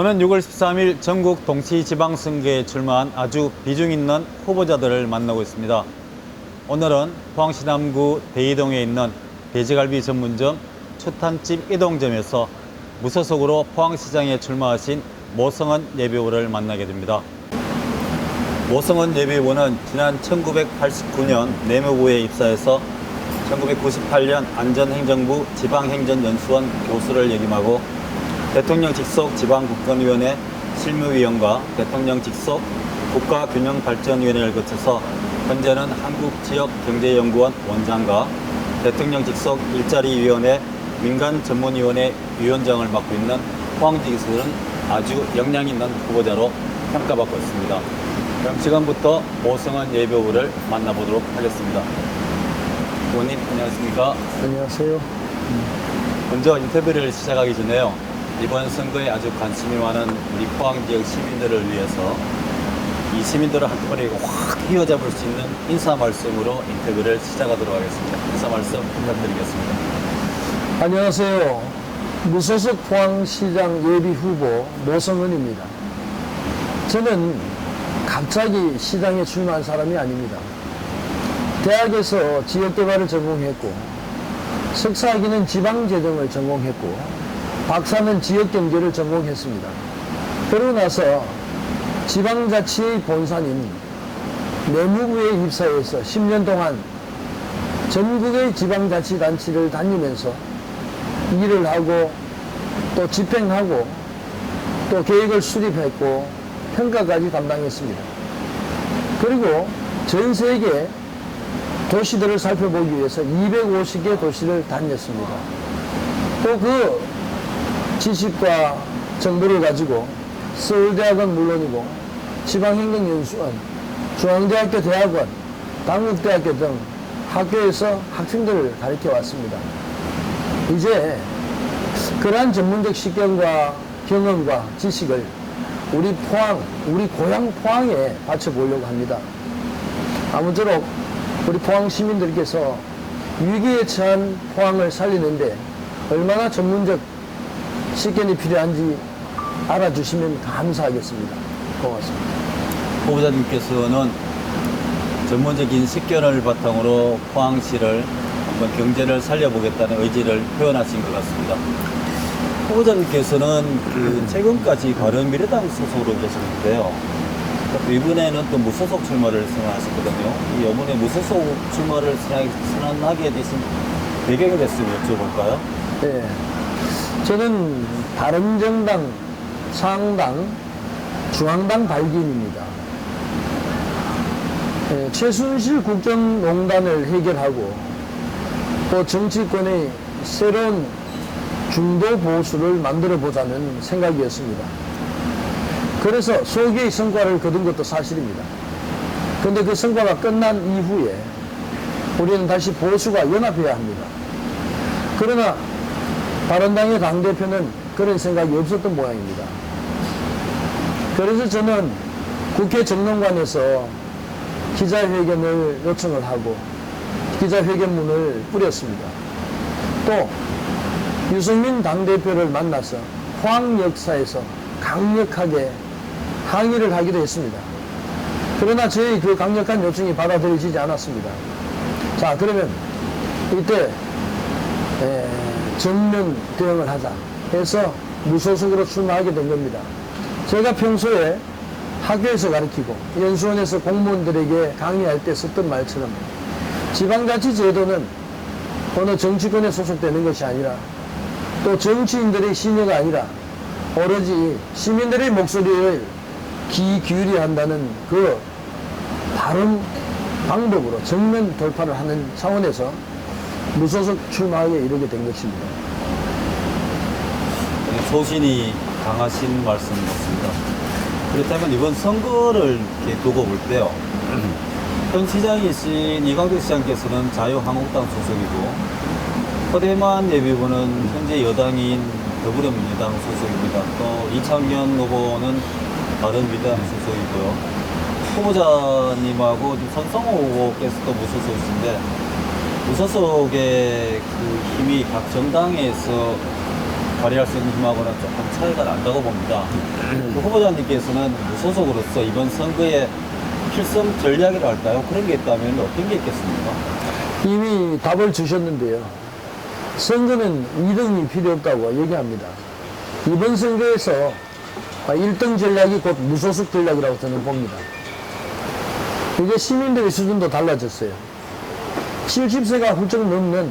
오는 6월 13일 전국 동시지방선거에 출마한 아주 비중 있는 후보자들을 만나고 있습니다. 오늘은 포항시 남구 대이동에 있는 돼지갈비 전문점 추탄집 이동점에서 무소속으로 포항시장에 출마하신 모성은 예비후보를 만나게 됩니다. 모성은 예비후보는 지난 1989년 내무부에 입사해서 1998년 안전행정부 지방행정연수원 교수를 역임하고 대통령 직속 지방국권위원회 실무위원과 대통령 직속 국가균형발전위원회를 거쳐서 현재는 한국지역경제연구원 원장과 대통령 직속 일자리위원회 민간전문위원회 위원장을 맡고 있는 포항지에서는 아주 역량 있는 후보자로 평가받고 있습니다. 그럼 지금부터 모성은 예비후보를 만나보도록 하겠습니다. 의원님 안녕하십니까? 안녕하세요. 먼저 인터뷰를 시작하기 전에요. 이번 선거에 아주 관심이 많은 우리 포항 지역 시민들을 위해서 이 시민들을 한꺼번에 확 휘어잡을 수 있는 인사 말씀으로 인터뷰를 시작하도록 하겠습니다. 인사 말씀 부탁드리겠습니다. 안녕하세요. 무소속 포항시장 예비후보 모성은입니다. 저는 갑자기 시장에 출마한 사람이 아닙니다. 대학에서 지역개발을 전공했고 석사학위는 지방재정을 전공했고 박사는 지역경제를 전공했습니다. 그러고 나서 지방자치의 본산인 내무부에 입사해서 10년 동안 전국의 지방자치단체를 다니면서 일을 하고 또 집행하고 또 계획을 수립했고 평가까지 담당했습니다. 그리고 전 세계 도시들을 살펴보기 위해서 250개 도시를 다녔습니다. 또 그 지식과 정보를 가지고 서울대학은 물론이고 지방행정연수원, 중앙대학교 대학원, 당국대학교 등 학교에서 학생들을 가르쳐 왔습니다. 이제 그러한 전문적 식견과 경험과 지식을 우리 포항, 우리 고향 포항에 바쳐보려고 합니다. 아무쪼록 우리 포항 시민들께서 위기에 처한 포항을 살리는데 얼마나 전문적 식견이 필요한지 알아주시면 감사하겠습니다. 고맙습니다. 후보자님께서는 전문적인 식견을 바탕으로 포항시를 한번 경제를 살려보겠다는 의지를 표현하신 것 같습니다. 후보자님께서는 최근까지 바른미래당 소속으로 계셨는데요. 이번에는 또 무소속 출마를 선언하셨거든요. 이 이번에 무소속 출마를 선언하게 되신 배경이 됐으면 여쭤볼까요? 네. 저는 바른정당, 상당, 중앙당 발기인입니다. 네, 최순실 국정농단을 해결하고 또 정치권의 새로운 중도 보수를 만들어 보자는 생각이었습니다. 그래서 소기의 성과를 거둔 것도 사실입니다. 그런데 그 성과가 끝난 이후에 우리는 다시 보수가 연합해야 합니다. 그러나 바른당의 당대표는 그런 생각이 없었던 모양입니다. 그래서 저는 국회 정론관에서 기자회견을 요청을 하고 기자회견문을 뿌렸습니다. 또 유승민 당대표를 만나서 포항 역사에서 강력하게 항의를 하기도 했습니다. 그러나 저희 그 강력한 요청이 받아들여지지 않았습니다. 자, 그러면 이때 전면 대응을 하자 해서 무소속으로 출마하게 된 겁니다. 제가 평소에 학교에서 가르치고 연수원에서 공무원들에게 강의할 때 썼던 말처럼 지방자치 제도는 어느 정치권에 소속되는 것이 아니라 또 정치인들의 신여가 아니라 오로지 시민들의 목소리를 귀 기울여야 한다는 그 바른 방법으로 정면 돌파를 하는 차원에서 무소속 출마하게 이르게 된 것입니다. 소신이 강하신 말씀 같습니다. 그렇다면 이번 선거를 이렇게 두고 볼 때요. 현 시장이신 이광택 시장께서는 자유한국당 소속이고 허대만 예비후보는 현재 여당인 더불어민주당 소속입니다. 또 이창현 후보는 바른미래당 소속이고요. 후보자님하고 선성호 후보께서도 무소속이신데 무소속의 그 힘이 각 정당에서 발휘할 수 있는 힘하고는 조금 차이가 난다고 봅니다. 그 후보자님께서는 무소속으로서 이번 선거에 필승 전략이라 할까요? 그런 게 있다면 어떤 게 있겠습니까? 이미 답을 주셨는데요. 선거는 2등이 필요 없다고 얘기합니다. 이번 선거에서 1등 전략이 곧 무소속 전략이라고 저는 봅니다. 이제 시민들의 수준도 달라졌어요. 70세가 훌쩍 넘는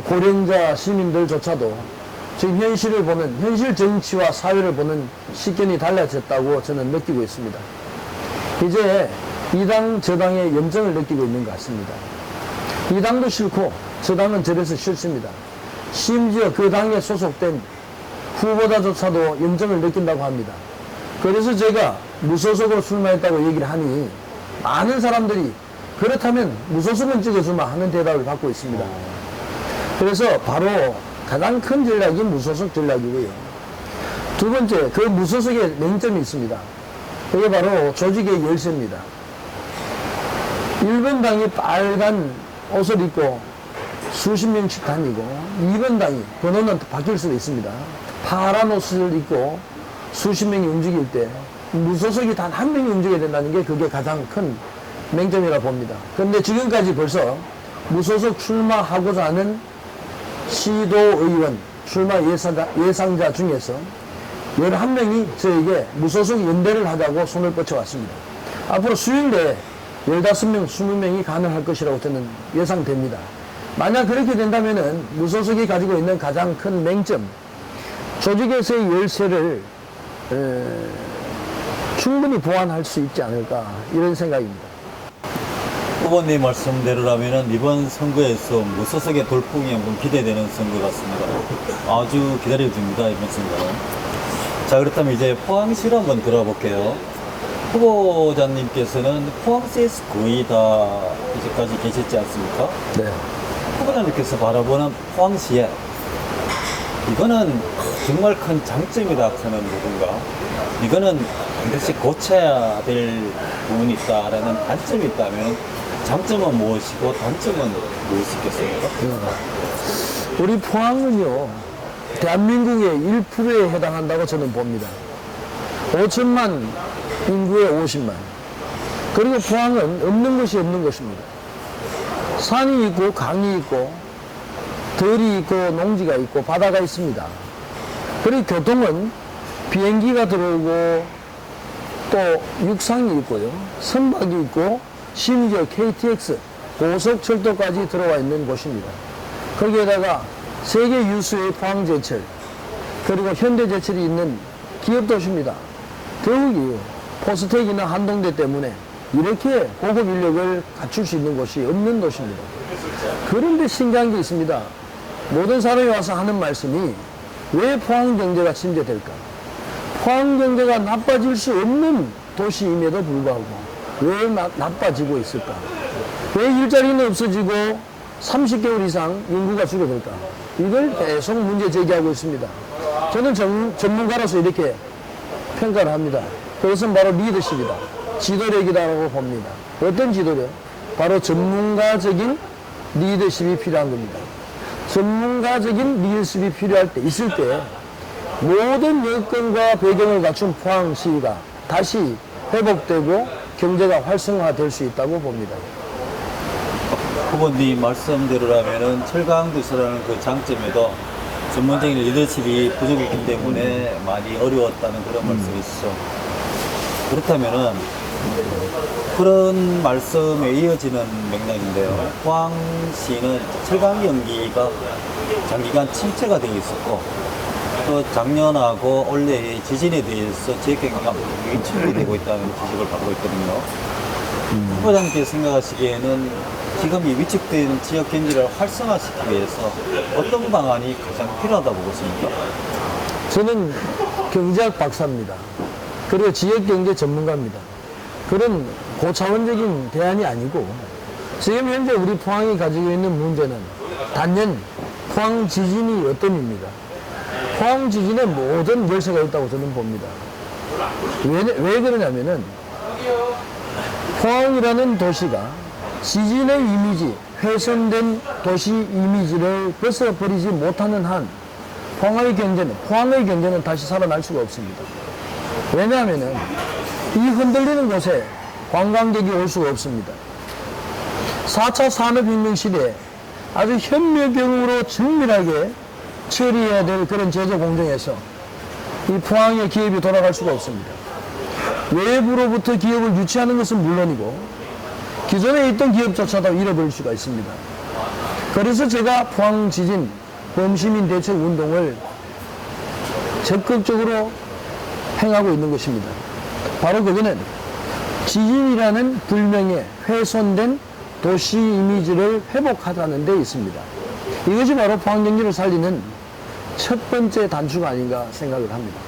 고령자 시민들조차도 지금 현실을 보는, 현실 정치와 사회를 보는 시견이 달라졌다고 저는 느끼고 있습니다. 이제 이 당 저당의 염증을 느끼고 있는 것 같습니다. 이 당도 싫고 저 당은 저래서 싫습니다. 심지어 그 당에 소속된 후보자조차도 염증을 느낀다고 합니다. 그래서 제가 무소속으로 출마했다고 얘기를 하니 많은 사람들이 그렇다면 무소속은 찍어주마 하는 대답을 받고 있습니다. 그래서 바로 가장 큰 전략이 무소속 전략이고요. 두 번째, 그 무소속의 맹점이 있습니다. 그게 바로 조직의 열쇠입니다. 1번 당이 빨간 옷을 입고 수십 명씩 다니고 2번 당이 번호는 바뀔 수도 있습니다. 파란 옷을 입고 수십 명이 움직일 때 무소속이 단 한 명이 움직여야 된다는 게 그게 가장 큰 맹점이라 봅니다. 그런데 지금까지 벌써 무소속 출마하고자 하는 시도의원 출마 예상자 중에서 11명이 저에게 무소속 연대를 하자고 손을 뻗쳐왔습니다. 앞으로 수일 내에 15명, 20명이 가능할 것이라고 저는 예상됩니다. 만약 그렇게 된다면은 무소속이 가지고 있는 가장 큰 맹점, 조직에서의 열쇠를 충분히 보완할 수 있지 않을까 이런 생각입니다. 후보님 말씀대로라면 이번 선거에서 무소속의 돌풍이 한번 기대되는 선거 같습니다. 아주 기다려집니다, 이번 선거는. 자, 그렇다면 이제 포항시로 한번 들어볼게요. 후보자님께서는 포항시에서 거의 다 이제까지 계셨지 않습니까? 네. 후보자님께서 바라보는 포항시에 이거는 정말 큰 장점이다 하는 부분과 이거는 반드시 고쳐야 될 부분이 있다라는 단점이 있다면 장점은 무엇이고 단점은 무엇이 있겠습니까? 우리 포항은요, 대한민국의 1%에 해당한다고 저는 봅니다. 5천만 인구의 50만. 그리고 포항은 없는 것이 없는 것입니다. 산이 있고 강이 있고 들이 있고 농지가 있고 바다가 있습니다. 그리고 교통은 비행기가 들어오고 또 육상이 있고요, 선박이 있고 심지어 KTX 고속철도까지 들어와 있는 곳입니다. 거기에다가 세계 유수의 포항제철 그리고 현대제철이 있는 기업도시입니다. 더욱이 포스텍이나 한동대 때문에 이렇게 고급 인력을 갖출 수 있는 곳이 없는 도시입니다. 그런데 신기한 게 있습니다. 모든 사람이 와서 하는 말씀이 왜 포항 경제가 침체될까? 포항 경제가 나빠질 수 없는 도시임에도 불구하고 왜 나빠지고 있을까? 왜 일자리는 없어지고 30개월 이상 인구가 줄어들까? 이걸 계속 문제 제기하고 있습니다. 저는 전문가로서 이렇게 평가를 합니다. 그것은 바로 리더십이다. 지도력이라고 봅니다. 어떤 지도력? 바로 전문가적인 리더십이 필요한 겁니다. 전문가적인 리더십이 필요할 때, 있을 때 모든 여건과 배경을 갖춘 포항시가 다시 회복되고 경제가 활성화될 수 있다고 봅니다. 후보님 말씀대로라면은 철강도시라는 그 장점에도 전문적인 리더십이 부족했기 때문에 많이 어려웠다는 그런 말씀이시죠. 그렇다면은 그런 말씀에 이어지는 맥락인데요. 포항시는 철강 연기가 장기간 침체가 되어 있었고 또 작년하고 올해의 지진에 대해서 지역 경기가 위축이 되고 있다는 지적을 받고 있거든요. 후보자님께서 생각하시기에는 지금 이 위축된 지역 경기를 활성화시키기 위해서 어떤 방안이 가장 필요하다고 보십니까? 저는 경제학 박사입니다. 그리고 지역경제 전문가입니다. 그런 고차원적인 대안이 아니고 지금 현재 우리 포항이 가지고 있는 문제는 단연 포항 지진이 어떤입니다. 포항 지진에 모든 열쇠가 있다고 저는 봅니다. 왜 그러냐면은 포항이라는 도시가 지진의 이미지, 훼손된 도시 이미지를 벗어버리지 못하는 한 포항의 경제는 다시 살아날 수가 없습니다. 왜냐하면은 이 흔들리는 곳에 관광객이 올 수가 없습니다. 4차 산업혁명 시대에 아주 현명경으로 정밀하게 처리해야 될 그런 제조 공정에서 이 포항의 기업이 돌아갈 수가 없습니다. 외부로부터 기업을 유치하는 것은 물론이고 기존에 있던 기업조차도 잃어버릴 수가 있습니다. 그래서 제가 포항 지진 범시민 대책 운동을 적극적으로 행하고 있는 것입니다. 바로 그거는 지진이라는 불명예 훼손된 도시 이미지를 회복하자는 데 있습니다. 이것이 바로 포항 경기를 살리는 첫 번째 단추가 아닌가 생각을 합니다.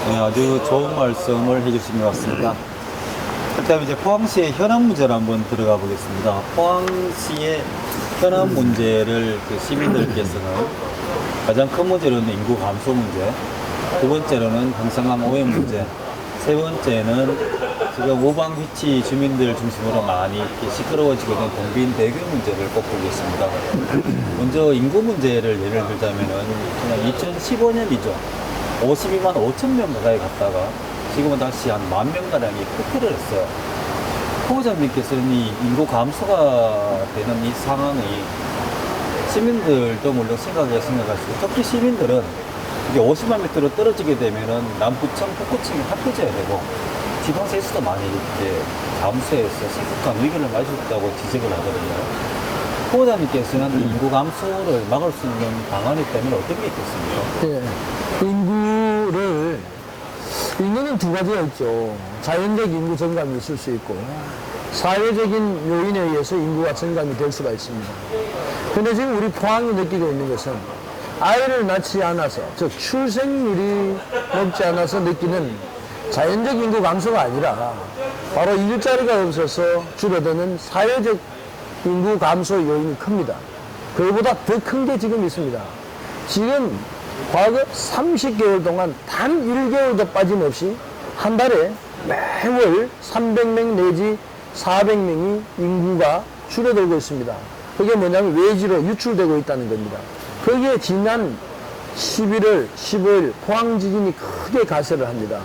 네, 아주 좋은 말씀을 해주신 것 같습니다. 그렇다면 이제 포항시의 현안 문제를 한번 들어가 보겠습니다. 포항시의 현안 문제를 그 시민들께서는 가장 큰 문제로는 인구 감소 문제, 두 번째로는 형상암 오염 문제, 세 번째는 지금 우방 위치 주민들 중심으로 많이 이렇게 시끄러워지고 있는 동빈 대교 문제를 꼽고 있습니다. 먼저 인구 문제를 예를 들자면은 그냥 2015년이죠. 52만 5천 명 가까이 갔다가 지금은 다시 한 10,000명가량이 폭회를 했어요. 후보자님께서는 이 인구 감소가 되는 이 상황이 시민들도 물론 심각하게 생각하시고 특히 시민들은 이게 50만 미터로 떨어지게 되면은 남부청, 북구청이 합해져야 되고 지방세수도 많이 이렇게 감소해서 심각한 위기를 맞을 수 있다고 지적을 하거든요. 후보자님께서는 이 인구 감소를 막을 수 있는 방안이 있다면 어떤 게 있겠습니까? 네, 인구는 두 가지가 있죠. 자연적 인구 증감이 있을 수 있고 사회적인 요인에 의해서 인구가 증감이 될 수가 있습니다. 근데 지금 우리 포항이 느끼고 있는 것은 아이를 낳지 않아서, 즉 출생률이 높지 않아서 느끼는 자연적 인구 감소가 아니라 바로 일자리가 없어서 줄어드는 사회적 인구 감소 요인이 큽니다. 그보다 더 큰 게 지금 있습니다. 지금 과거 30개월 동안 단 1개월도 빠짐없이 한 달에 매월 300명 내지 400명이 인구가 줄어들고 있습니다. 그게 뭐냐면 외지로 유출되고 있다는 겁니다. 거기에 지난 11월, 15일 포항 지진이 크게 가세를 합니다.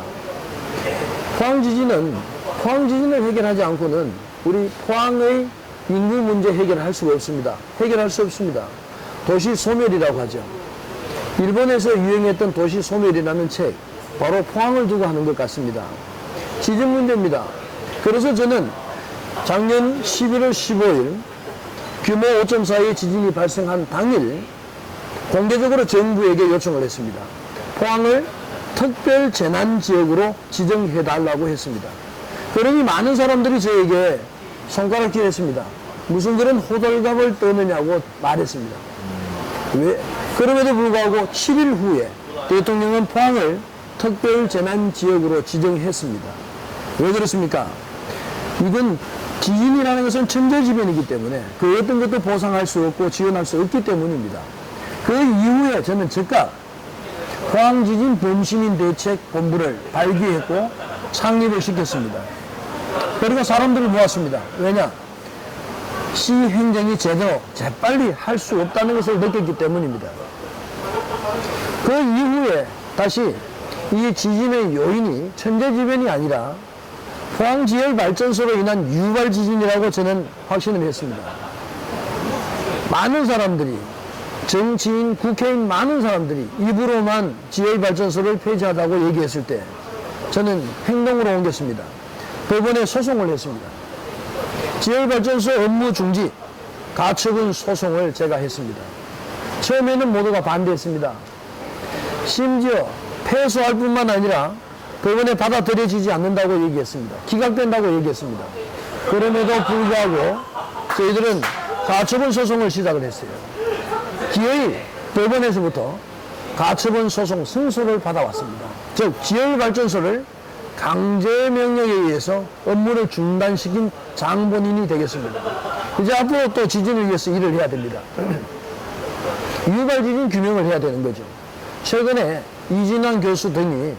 포항 지진을 해결하지 않고는 우리 포항의 인구 문제 해결할 수가 없습니다. 해결할 수 없습니다. 도시 소멸이라고 하죠. 일본에서 유행했던 도시 소멸이라는 책, 바로 포항을 두고 하는 것 같습니다. 지진 문제입니다. 그래서 저는 작년 11월 15일 규모 5.4의 지진이 발생한 당일 공개적으로 정부에게 요청을 했습니다. 포항을 특별 재난 지역으로 지정해달라고 했습니다. 그러니 많은 사람들이 저에게 손가락질했습니다. 무슨 그런 호들갑을 떠느냐고 말했습니다. 왜? 그럼에도 불구하고 7일 후에 대통령은 포항을 특별 재난 지역으로 지정했습니다. 왜 그렇습니까? 이건 지진이라는 것은 천재지변이기 때문에 그 어떤 것도 보상할 수 없고 지원할 수 없기 때문입니다. 그 이후에 저는 즉각 포항지진 범시민 대책 본부를 발기했고 창립을 시켰습니다. 그리고 사람들을 모았습니다. 왜냐? 시 행정이 제대로 재빨리 할 수 없다는 것을 느꼈기 때문입니다. 그 이후에 다시 이 지진의 요인이 천재지변이 아니라 포항지열발전소로 인한 유발지진이라고 저는 확신을 했습니다. 많은 사람들이, 정치인, 국회의원 많은 사람들이 입으로만 지열발전소를 폐지하자고 얘기했을 때 저는 행동으로 옮겼습니다. 법원에 소송을 했습니다. 지열발전소 업무 중지, 가처분 소송을 제가 했습니다. 처음에는 모두가 반대했습니다. 심지어 패소할 뿐만 아니라 법원에 받아들여지지 않는다고 얘기했습니다. 기각된다고 얘기했습니다. 그럼에도 불구하고 저희들은 가처분 소송을 시작을 했어요. 기어이 법원에서부터 가처분 소송 승소를 받아왔습니다. 즉 지열발전소를 강제명령에 의해서 업무를 중단시킨 장본인이 되겠습니다. 이제 앞으로 또 지진을 위해서 일을 해야 됩니다. 유발지진 규명을 해야 되는 거죠. 최근에 이진환 교수 등이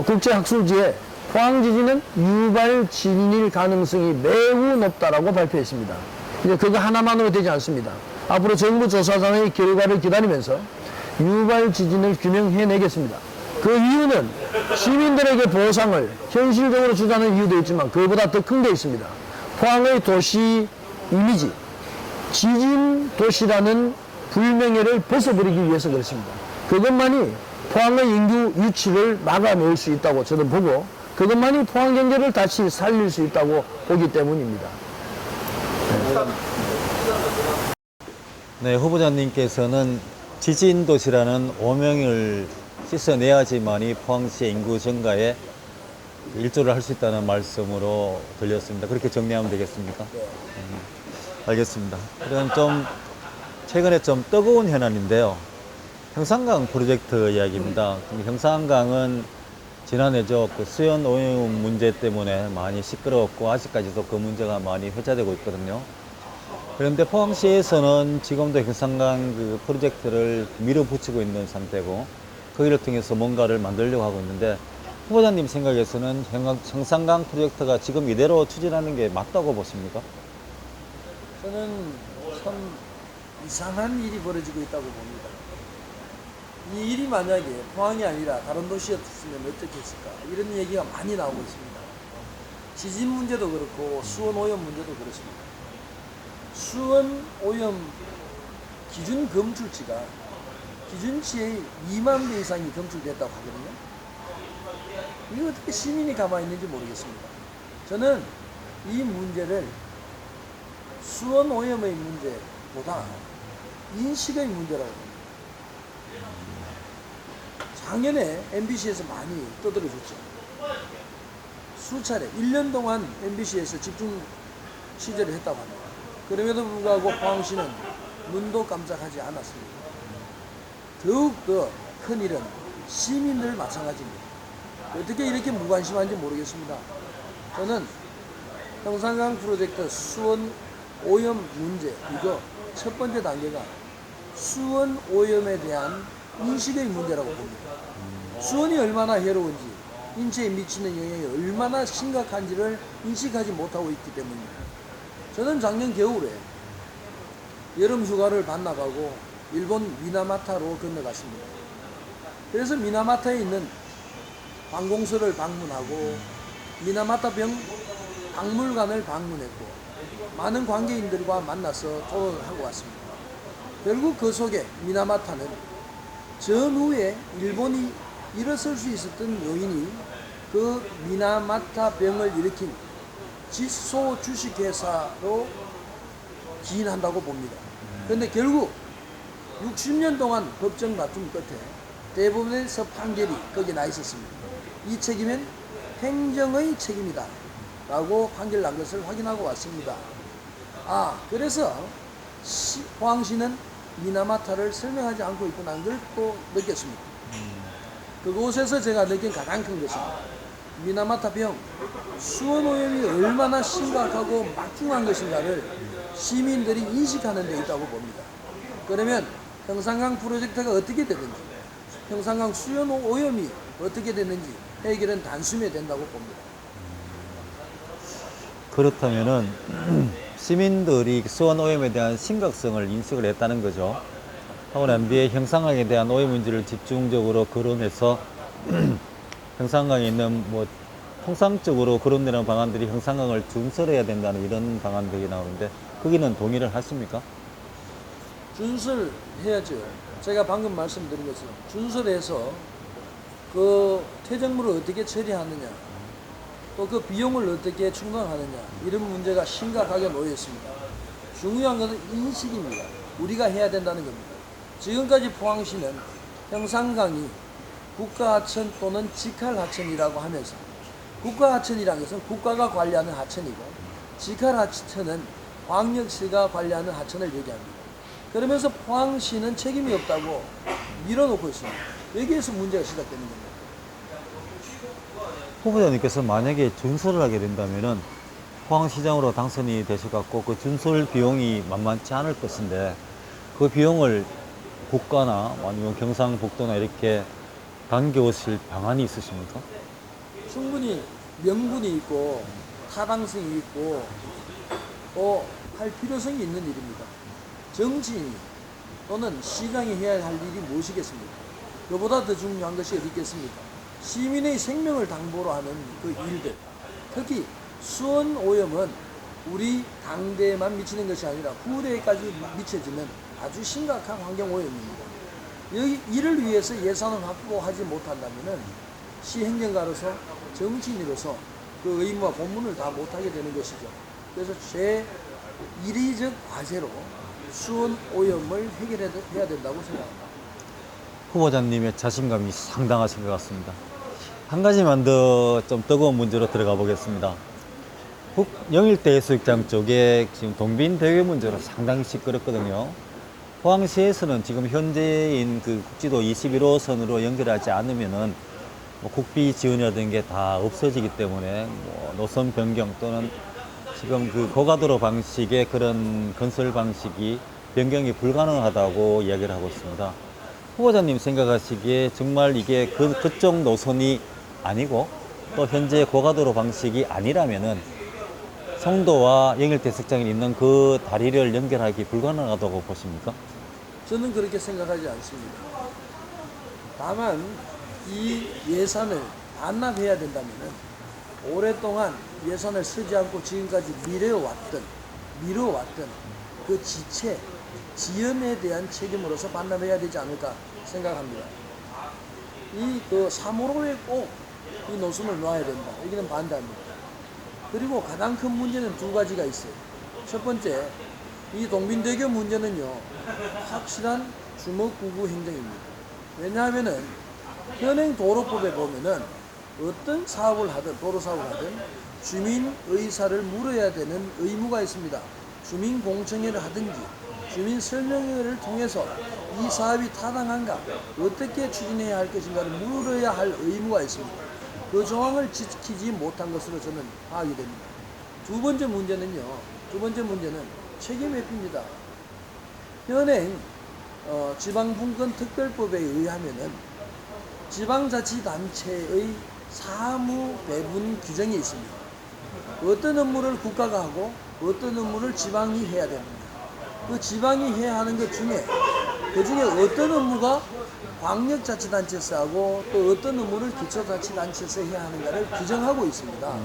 국제학술지에 포항지진은 유발지진일 가능성이 매우 높다라고 발표했습니다. 이제 그거 하나만으로 되지 않습니다. 앞으로 정부 조사상의 결과를 기다리면서 유발 지진을 규명해내겠습니다. 그 이유는 시민들에게 보상을 현실적으로 주자는 이유도 있지만 그보다 더 큰 게 있습니다. 포항의 도시 이미지, 지진 도시라는 불명예를 벗어버리기 위해서 그렇습니다. 그것만이 포항의 인구 유치를 막아낼 수 있다고 저는 보고 그것만이 포항 경제를 다시 살릴 수 있다고 보기 때문입니다. 네, 후보자님께서는 지진 도시라는 오명을 씻어내야지만이 포항시의 인구 증가에 일조를 할 수 있다는 말씀으로 들렸습니다. 그렇게 정리하면 되겠습니까? 알겠습니다. 그럼 좀 최근에 좀 뜨거운 현안인데요. 형산강 프로젝트 이야기입니다. 형산강은 지난해죠. 그 수연 오염 문제 때문에 많이 시끄러웠고 아직까지도 그 문제가 많이 회자되고 있거든요. 그런데 포항시에서는 지금도 형산강 그 프로젝트를 밀어붙이고 있는 상태고 거기를 통해서 뭔가를 만들려고 하고 있는데 후보자님 생각에서는 형산강 프로젝트가 지금 이대로 추진하는 게 맞다고 보십니까? 저는 참 이상한 일이 벌어지고 있다고 봅니다. 이 일이 만약에 포항이 아니라 다른 도시였으면 어떻게 했을까 이런 얘기가 많이 나오고 있습니다. 지진 문제도 그렇고 수원 오염 문제도 그렇습니다. 수원 오염 기준 검출치가 기준치의 2만 배 이상이 검출됐다고 하거든요. 이거 어떻게 시민이 가만히 있는지 모르겠습니다. 저는 이 문제를 수원 오염의 문제보다 인식의 문제라고 봅니다. 작년에 MBC에서 많이 떠들어줬죠. 수차례 1년 동안 MBC에서 집중 취재를 했다고 합니다. 그럼에도 불구하고 포항시는 눈도 깜짝하지 않았습니다. 더욱더 큰일은 시민들 마찬가지입니다. 어떻게 이렇게 무관심한지 모르겠습니다. 저는 형산강 프로젝트 수원 오염 문제, 이거 첫 번째 단계가 수원 오염에 대한 인식의 문제라고 봅니다. 수원이 얼마나 해로운지, 인체에 미치는 영향이 얼마나 심각한지를 인식하지 못하고 있기 때문입니다. 저는 작년 겨울에 여름 휴가를 반납하고 일본 미나마타로 건너갔습니다. 그래서 미나마타에 있는 관공서를 방문하고 미나마타 병 박물관을 방문했고 많은 관계인들과 만나서 토론을 하고 왔습니다. 결국 그 속에 미나마타는 전후에 일본이 일어설 수 있었던 요인이 그 미나마타 병을 일으킨 지소 주식회사로 기인한다고 봅니다. 그런데 결국 60년 동안 법정 다툼 끝에 대법원에서 판결이 거기에 나 있었습니다. 이 책임은 행정의 책임이다 라고 판결 난 것을 확인하고 왔습니다. 그래서 포항시는 미나마타를 설명하지 않고 있구나 걸 또 느꼈습니다. 그곳에서 제가 느낀 가장 큰 것은 미나마타 병, 수원 오염이 얼마나 심각하고 막중한 것인가를 시민들이 인식하는 데 있다고 봅니다. 그러면 형산강 프로젝트가 어떻게 되든지 형산강 수연 오염이 어떻게 됐는지 해결은 단숨에 된다고 봅니다. 그렇다면은 시민들이 수원 오염에 대한 심각성을 인식을 했다는 거죠. 하고 난 뒤에 형산강에 대한 오염 문제를 집중적으로 거론해서 형산강에 있는 뭐 통상적으로 거론되는 방안들이 형산강을 준설해야 된다는 이런 방안들이 나오는데 거기는 동의를 하십니까? 준설해야죠. 제가 방금 말씀드린 것처럼 준설해서 그 퇴적물을 어떻게 처리하느냐 또 그 비용을 어떻게 충당하느냐 이런 문제가 심각하게 놓여 있습니다. 중요한 것은 인식입니다. 우리가 해야 된다는 겁니다. 지금까지 포항시는 형산강이 국가하천 또는 직할하천이라고 하면서 국가하천이라는 것은 국가가 관리하는 하천이고 직할하천은 광역시가 관리하는 하천을 얘기합니다. 그러면서 포항시는 책임이 없다고 밀어놓고 있습니다. 여기에서 문제가 시작되는 겁니다. 후보자님께서 만약에 준설을 하게 된다면은 포항시장으로 당선이 되셔갖고 그 준설 비용이 만만치 않을 것인데 그 비용을 국가나 아니면 경상북도나 이렇게 당겨오실 방안이 있으십니까? 충분히 명분이 있고 타당성이 있고 또 할 필요성이 있는 일입니다. 정치인이 또는 시장이 해야 할 일이 무엇이겠습니까? 그보다 더 중요한 것이 어디 있겠습니까? 시민의 생명을 담보로 하는 그 일들, 특히 수원 오염은 우리 당대에만 미치는 것이 아니라 후대에까지 미쳐지는 아주 심각한 환경 오염입니다. 여기 이를 위해서 예산을 확보하지 못한다면은 시행정가로서 정치인으로서 그 의무와 본분을 다 못하게 되는 것이죠. 그래서 제 이리적 과제로 수원 오염을 해결해야 된다고 생각합니다. 후보자님의 자신감이 상당하신 것 같습니다. 한 가지만 더 좀 뜨거운 문제로 들어가 보겠습니다. 영일대 해수욕장 쪽에 지금 동빈대교 문제로 상당히 시끄럽거든요. 포항시에서는 지금 현재인 그 국지도 21호선으로 연결하지 않으면은 뭐 국비 지원이라든 게 다 없어지기 때문에 뭐 노선 변경 또는 지금 그 고가도로 방식의 그런 건설 방식이 변경이 불가능하다고 이야기를 하고 있습니다. 후보자님 생각하시기에 정말 이게 그쪽 노선이 아니고 또 현재 고가도로 방식이 아니라면은 송도와 영일대 해수욕장에 있는 그 다리를 연결하기 불가능하다고 보십니까? 저는 그렇게 생각하지 않습니다. 다만 이 예산을 반납해야 된다면은 오랫동안 예산을 쓰지 않고 지금까지 미뤄왔던 그 지체, 지연에 대한 책임으로서 반납해야 되지 않을까 생각합니다. 이 그 3호로에 꼭 이 노선을 놔야 된다. 여기는 반대합니다. 그리고 가장 큰 문제는 두 가지가 있어요. 첫 번째, 이 동빈대교 문제는요, 확실한 주먹구구 행정입니다. 왜냐하면은 현행 도로법에 보면은 어떤 사업을 하든 도로 사업을 하든 주민 의사를 물어야 되는 의무가 있습니다. 주민 공청회를 하든지 주민 설명회를 통해서 이 사업이 타당한가, 어떻게 추진해야 할 것인가를 물어야 할 의무가 있습니다. 그 조항을 지키지 못한 것으로 저는 파악이 됩니다. 두 번째 문제는 책임 회피입니다. 현행 지방분권특별법에 의하면은 지방자치단체의 사무 배분 규정이 있습니다. 어떤 업무를 국가가 하고 어떤 업무를 지방이 해야 됩니다. 그 지방이 해야 하는 것 중에 그 중에 어떤 업무가 광역자치단체에서 하고 또 어떤 업무를 기초자치단체에서 해야 하는가를 규정하고 있습니다.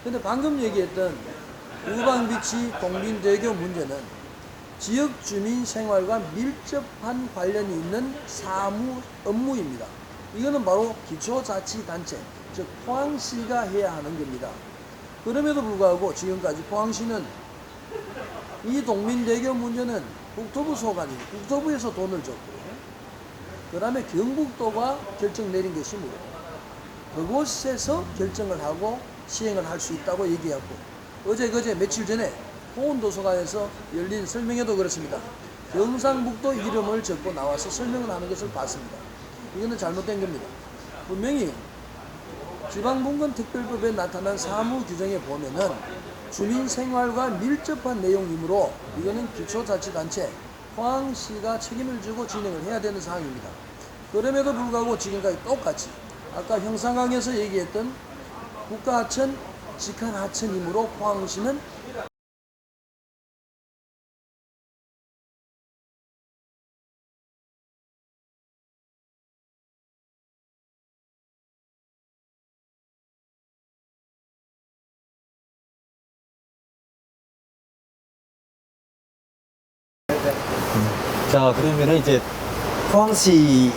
그런데 방금 얘기했던 우방비치 동빈대교 문제는 지역 주민 생활과 밀접한 관련이 있는 사무 업무입니다. 이거는 바로 기초자치단체, 즉 포항시가 해야 하는 겁니다. 그럼에도 불구하고 지금까지 포항시는 이 동빈대교 문제는 국토부 소관이 국토부에서 돈을 줬고 그 다음에 경북도가 결정 내린 것이 뭐 그곳에서 결정을 하고 시행을 할 수 있다고 얘기했고 어제 며칠 전에 보훈도서관에서 열린 설명회도 그렇습니다. 경상북도 이름을 적고 나와서 설명을 하는 것을 봤습니다. 이거는 잘못된 겁니다. 분명히 지방분권특별법에 나타난 사무 규정에 보면은 주민생활과 밀접한 내용이므로 이거는 기초자치단체 포항시가 책임을 지고 진행을 해야 되는 사항입니다. 그럼에도 불구하고 지금까지 똑같이 아까 형상강에서 얘기했던 국가하천, 직한하천이므로 포항시는 자, 그러면 이제 포항시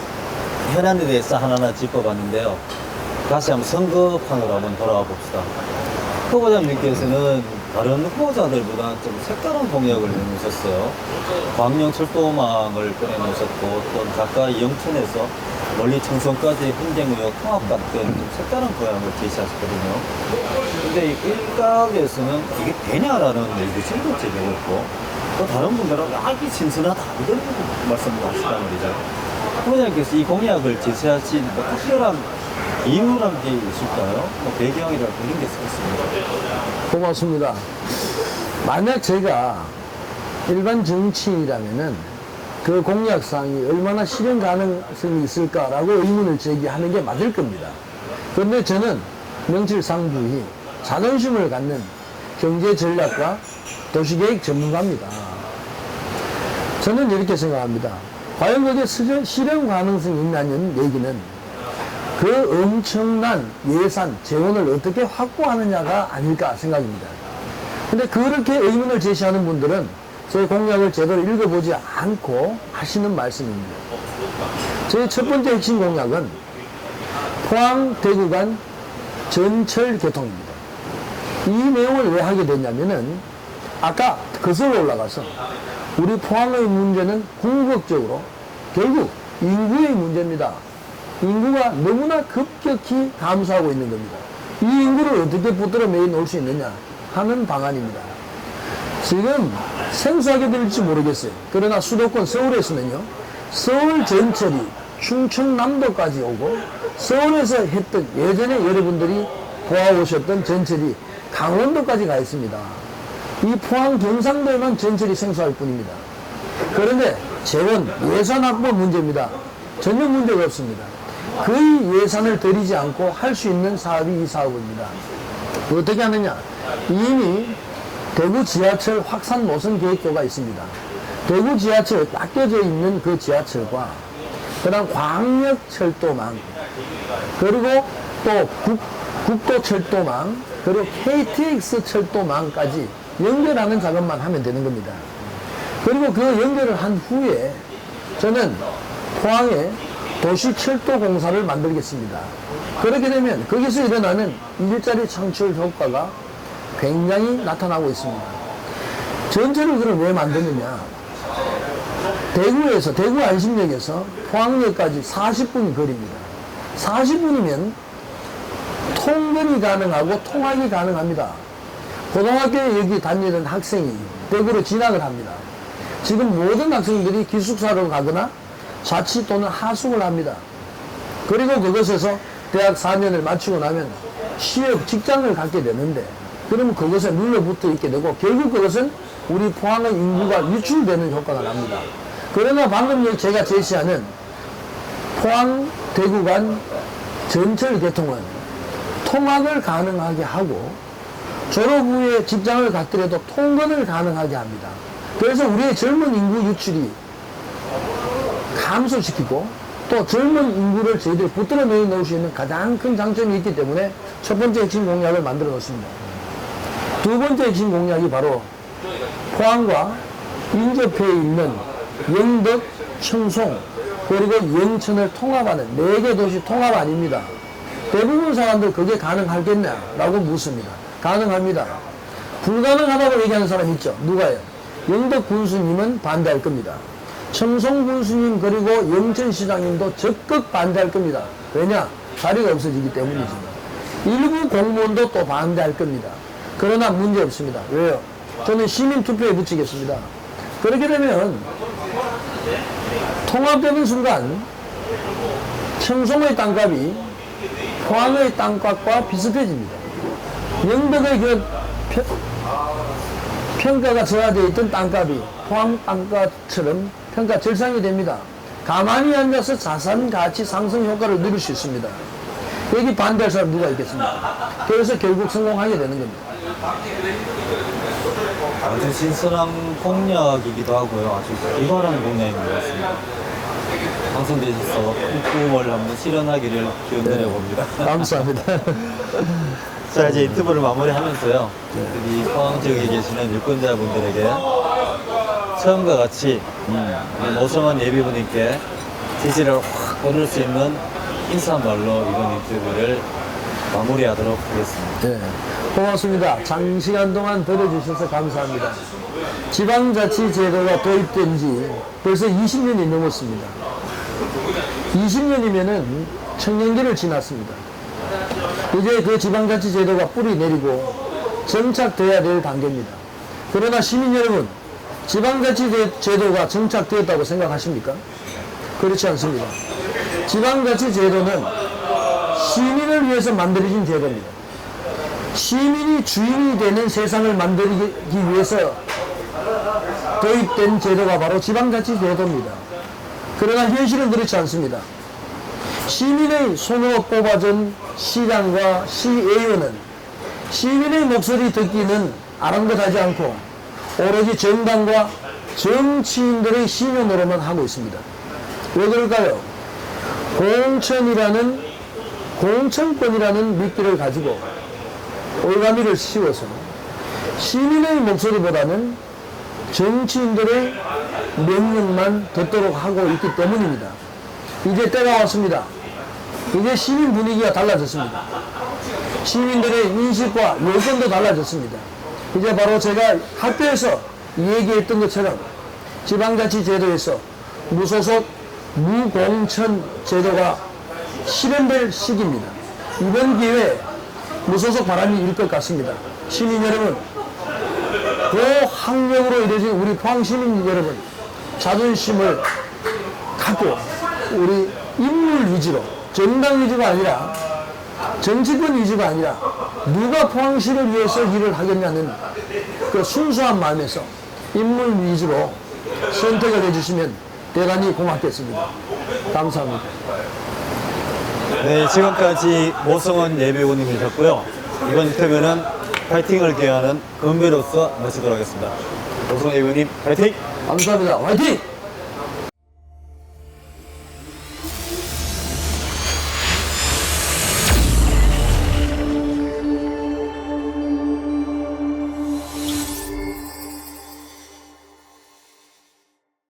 현안에 대해서 하나하나 짚어봤는데요. 다시 한번 선거판으로 한번 돌아와 봅시다. 후보자님께서는 다른 후보자들보다 좀 색다른 공약을 내놓으셨어요. 광명 철도망을 꺼내놓으셨고, 또 가까이 영천에서 멀리 청송까지 hun쟁의역 통합 같은 좀 색다른 공약을 제시하셨거든요. 근데 일각에서는 이게 되냐라는 의구심도 제기했고, 또 다른 분들은 이게 신선하다 이런 말씀을 하시단 말이죠. 후보자님께서 이 공약을 제시하신 특별한 이유란 게 있을까요? 뭐 배경이라고 이런 게 있습니다. 고맙습니다. 만약 제가 일반 정치인이라면은 그 공약사항이 얼마나 실현 가능성이 있을까라고 의문을 제기하는 게 맞을 겁니다. 그런데 저는 명실상부히 자존심을 갖는 경제 전략과 도시계획 전문가입니다. 저는 이렇게 생각합니다. 과연 그게 실현 가능성이 있냐는 얘기는 그 엄청난 예산, 재원을 어떻게 확보하느냐가 아닐까 생각입니다. 근데 그렇게 의문을 제시하는 분들은 제 공약을 제대로 읽어보지 않고 하시는 말씀입니다. 제 첫 번째 핵심 공약은 포항 대구 간 전철 교통입니다. 이 내용을 왜 하게 됐냐면은 아까 거슬러 올라가서 우리 포항의 문제는 궁극적으로 결국 인구의 문제입니다. 인구가 너무나 급격히 감소하고 있는 겁니다. 이 인구를 어떻게 붙들어 매여 놓을 수 있느냐 하는 방안입니다. 지금 생소하게 들릴지 모르겠어요. 그러나 수도권 서울에서는요, 서울 전철이 충청남도까지 오고 서울에서 했던 예전에 여러분들이 보아오셨던 전철이 강원도까지 가 있습니다. 이 포항 경상도에만 전철이 생소할 뿐입니다. 그런데 재원, 예산 확보 문제입니다. 전혀 문제가 없습니다. 거의 예산을 들이지 않고 할 수 있는 사업이 이 사업입니다. 어떻게 하느냐? 이미 대구 지하철 확산 노선 계획표가 있습니다. 대구 지하철 닦여져 있는 그 지하철과 그다음 광역철도망, 그리고 또 국도철도망, 그리고 KTX 철도망까지 연결하는 작업만 하면 되는 겁니다. 그리고 그 연결을 한 후에 저는 포항에 도시철도공사를 만들겠습니다. 그렇게 되면 거기서 일어나는 일자리 창출 효과가 굉장히 나타나고 있습니다. 전철을 그럼 왜 만드느냐? 대구에서, 대구 안심역에서 포항역까지 40분 거리입니다. 40분이면 통근이 가능하고 통학이 가능합니다. 고등학교에 여기 다니는 학생이 대구로 진학을 합니다. 지금 모든 학생들이 기숙사로 가거나 자취 또는 하숙을 합니다. 그리고 그것에서 대학 4년을 마치고 나면 취업, 직장을 갖게 되는데, 그러면 그것에 눌러붙어 있게 되고 결국 그것은 우리 포항의 인구가 유출되는 효과가 납니다. 그러나 방금 제가 제시하는 포항 대구 간 전철 개통은 통학을 가능하게 하고 졸업 후에 직장을 갖더라도 통근을 가능하게 합니다. 그래서 우리의 젊은 인구 유출이 감소시키고 또 젊은 인구를 저희들이 붙들어 넣을 수 있는 가장 큰 장점이 있기 때문에 첫 번째 핵심 공약을 만들어 놓습니다. 두 번째 핵심 공약이 바로 포항과 인접해 있는 영덕, 청송, 그리고 영천을 통합하는 4개 도시 통합 아닙니다. 대부분 사람들 그게 가능하겠냐라고 묻습니다. 가능합니다. 불가능하다고 얘기하는 사람 있죠. 누가요? 영덕 군수님은 반대할 겁니다. 청송 군수님 그리고 영천시장님도 적극 반대할 겁니다. 왜냐? 자리가 없어지기 때문이죠. 일부 공무원도 또 반대할 겁니다. 그러나 문제 없습니다. 왜요? 저는 시민투표에 붙이겠습니다. 그렇게 되면 통합되는 순간 청송의 땅값이 포항의 땅값과 비슷해집니다. 영덕의 그 평가가 저하되어 있던 땅값이 포항 땅값처럼 평가 절상이 됩니다. 가만히 앉아서 자산 가치 상승 효과를 누릴 수 있습니다. 여기 반대할 사람 누가 있겠습니까? 그래서 결국 성공하게 되는 겁니다. 아주 신선한 공약이기도 하고요. 아주 기발한 공약인 것 같습니다. 당선되셔서 큰 꿈을 한번 실현하기를 기원드려 봅니다. 감사합니다. 자, 이제 인터뷰를 마무리하면서요. 이 포항 지역에 계시는 유권자분들에게 처음과 같이 노성원 예비분님께 지지를 확 얻을 수 있는 인사말로 이번 인터뷰를 마무리하도록 하겠습니다. 네, 고맙습니다. 장시간 동안 들어주셔서 감사합니다. 지방자치제도가 도입된 지 벌써 20년이 넘었습니다. 20년이면은 청년기를 지났습니다. 이제 그 지방자치제도가 뿌리 내리고 정착돼야 될 단계입니다. 그러나 시민 여러분, 지방자치제도가 정착되었다고 생각하십니까? 그렇지 않습니다. 지방자치제도는 시민을 위해서 만들어진 제도입니다. 시민이 주인이 되는 세상을 만들기 위해서 도입된 제도가 바로 지방자치제도입니다. 그러나 현실은 그렇지 않습니다. 시민의 손으로 뽑아준 시장과 시의원은 시민의 목소리 듣기는 아랑곳하지 않고 오로지 정당과 정치인들의 신용으로만 하고 있습니다. 왜 그럴까요? 공천권이라는 미끼를 가지고 올가미를 씌워서 시민의 목소리보다는 정치인들의 명령만 듣도록 하고 있기 때문입니다. 이제 때가 왔습니다. 이제 시민 분위기가 달라졌습니다. 시민들의 인식과 여건도 달라졌습니다. 이제 바로 제가 학교에서 얘기했던 것처럼 지방자치제도에서 무소속 무공천 제도가 실현될 시기입니다. 이번 기회에 무소속 바람이 일 것 같습니다. 시민 여러분, 고학력으로 이루어진 우리 포항 시민 여러분, 자존심을 갖고 우리 인물 위주로, 정당 위주가 아니라, 정치권 위주가 아니라 누가 포항시를 위해서 일을 하겠냐는 그 순수한 마음에서 인물 위주로 선택을 해주시면 대단히 고맙겠습니다. 감사합니다. 네, 지금까지 모성원 예비후보님이셨고요. 이번 인터뷰는 파이팅을 기하는 건배로서 모시도록 하겠습니다. 모성원 예비후보님 파이팅! 감사합니다. 화이팅!